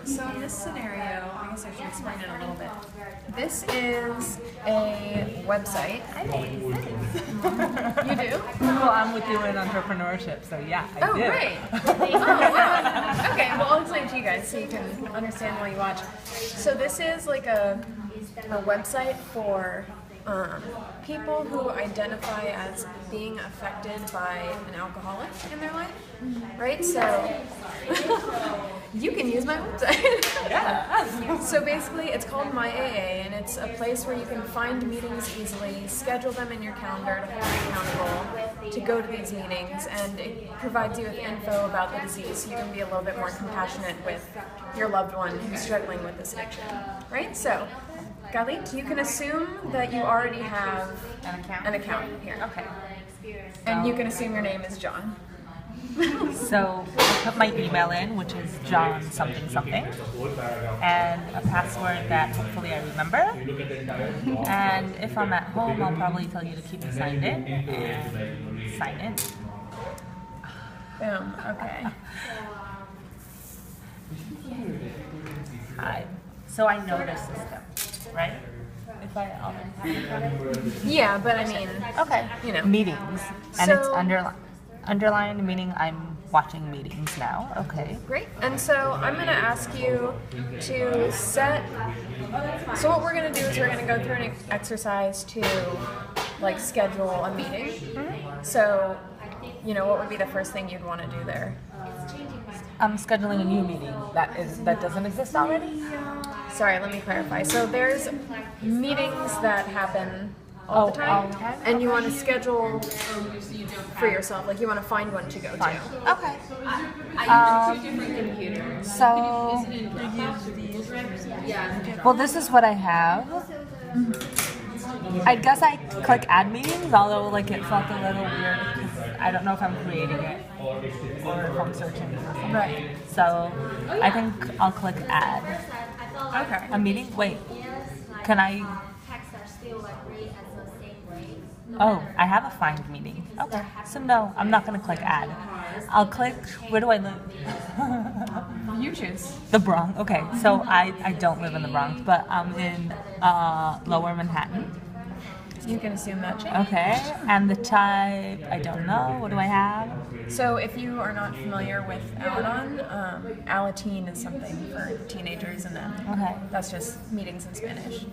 So in this scenario, I guess I should explain it a little bit. This is a website. I know what you think. You do? Well, I'm with you in entrepreneurship, so yeah, I do. Great. Oh, wow. Okay, well, I'll explain it to you guys so you can understand while you watch. So this is like a website for people who identify as being affected by an alcoholic in their life, right? So you can use my website. Yeah. So basically, it's called My AA, and it's a place where you can find meetings easily, schedule them in your calendar to hold you accountable to go to these meetings, and it provides you with info about the disease so you can be a little bit more compassionate with your loved one who's struggling with this addiction, right? So, Galit, you can assume that you already have an account here. Okay. And you can assume your name is John. So I put my email in, which is John something something, and a password that hopefully I remember. And if I'm at home, I'll probably tell you to keep me signed in and sign in. Boom. Okay. Hi. So I know this system, right? If I already have it. Yeah, but I mean, Okay. you know. Meetings, and it's So- underlined, meaning I'm watching meetings now. Okay. Great. And so I'm going to ask you to set. So what we're going to do is we're going to go through an exercise to like schedule a meeting. So, you know, what would be the first thing you'd want to do there? I'm scheduling a new meeting that doesn't exist already. Sorry, let me clarify. So there's meetings that happen all the time, all the time? and you want to schedule for yourself. Like you want to find one to go to. Okay. So, well, this is what I have. I guess I click add meetings, although like it felt a little weird because I don't know if I'm creating it or if I'm searching for something. Right. So I think I'll click add Okay. a meeting. Wait, can I? Oh, I have a find meeting. Okay. So no, I'm not gonna click add. I'll click. Where do I live? You choose. The Bronx. Okay, so I don't live in the Bronx, but I'm in Lower Manhattan. You can assume that too. Okay, and the type, I don't know. What do I have? So if you are not familiar with Al-Anon, Alateen is something for teenagers, and then Okay, that's just meetings in Spanish.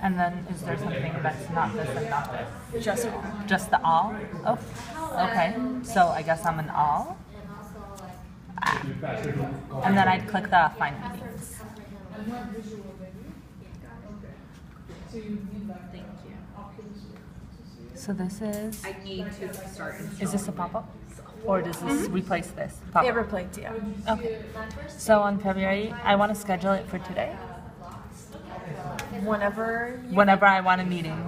and then is there something that's not this and not this? Just all. Just the all? Oh, okay. So I guess I'm an all. Ah. And then I'd click the find meetings. So this is. I need to start. Is this a pop-up? Or does this replace this? It Pop-up. replaces, yeah. Okay. So on February, I want to schedule it for today. Whenever I want a meeting.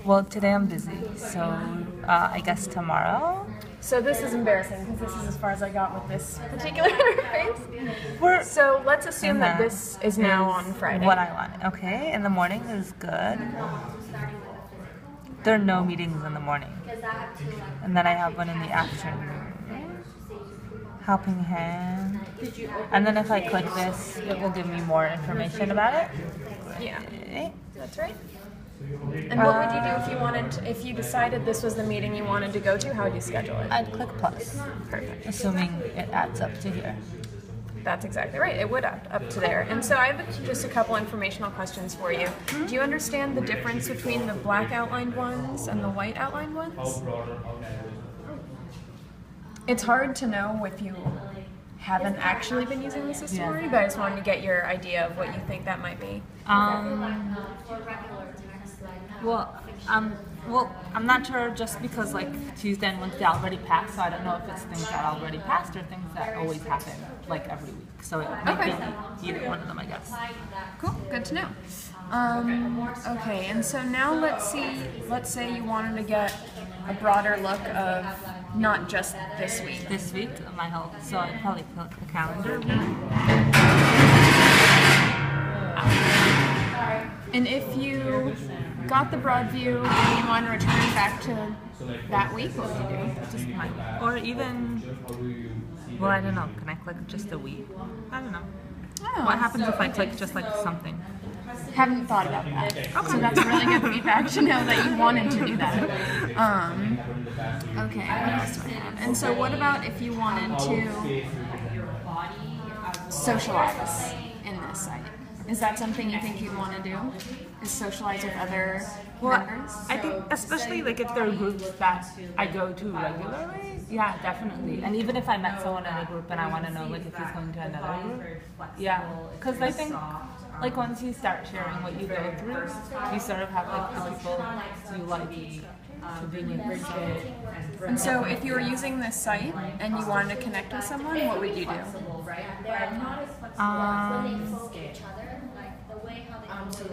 Well, today I'm busy, so I guess tomorrow. So this is embarrassing because this is as far as I got with this particular interface. We're So let's assume that that this is now on Friday. what I want. Okay, in the morning is good. There are no meetings in the morning, and then I have one in the afternoon. Helping Hand. And then if I click this, it will give me more information about it. Yeah, Okay. that's right. And what would you do if you if you decided this was the meeting you wanted to go to? How would you schedule it? I'd click plus, Perfect. assuming it adds up to here. That's exactly right. It would add up to there. And so I have just a couple informational questions for you. Do you understand the difference between the black outlined ones and the white outlined ones? It's hard to know if you haven't actually been using the system Yeah. already, but I just wanted to get your idea of what you think that might be. Well, I'm not sure just because like Tuesday and Wednesday already passed, so I don't know if it's things that already passed or things that always happen like every week. So it might Okay. be either one of them, I guess. Cool, good to know. Okay, and so now let's say you wanted to get a broader look of not just this week. This week, my health. So I'd probably click the calendar. And if you got the broad view and you want to return back to that week, what would you do? Just my, or even Well, I don't know. Can I click just a we? I don't know. Oh, What happens if I click just like something? Haven't thought about that. So that's really good feedback to know that you wanted to do that. Okay, what else do I have? And so what about if you wanted to socialize in this site? Is that something you think you'd want to do? Is socialize with other members? I think especially like if there are groups that I go to regularly, yeah, definitely. And even if I met someone in a group and I want to know like if he's going to another group, yeah, because I think like once you start sharing what you go through, you sort of have like the people you like to be with. And so if you were using this site and you wanted to connect with someone, what would you do?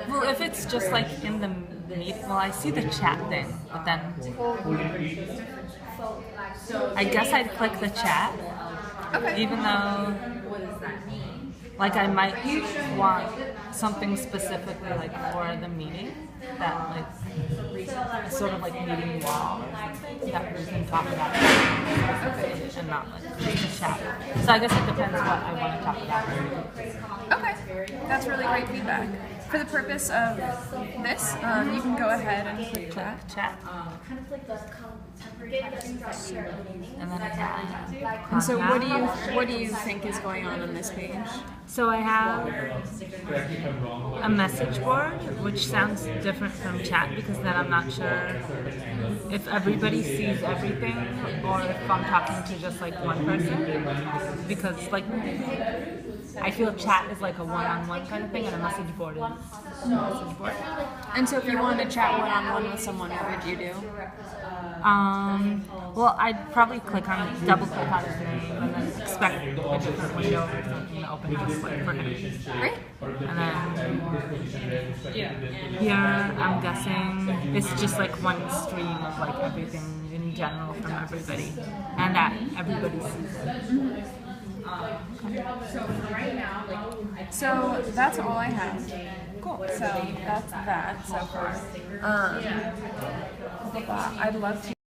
Well, if it's just like in the meet, well, I see the chat thing, but then I guess I'd click the chat, even though like I might want something specifically like for the meeting that like sort of like meeting wall or something that we can talk about and not like the chat. So I guess it depends what I want to talk about. Okay, that's really great feedback. For the purpose of this, you can go ahead and click chat. Chat. And then I have And so what do you think is going on this page? So I have a message board, which sounds different from chat because then I'm not sure if everybody sees everything or if I'm talking to just like one person. Because like I feel chat is like a one-on-one kind of thing and a message board is a message board. And so if you wanted to chat one-on-one with someone, what would you do? Well, I'd probably double click on his name and then expect a different window or something to open just like for him. Great. And then here, I'm guessing it's just like one stream of like everything in general from everybody, and that everybody sees it. So that's all I have. Cool. So that's that so far. I'd love to.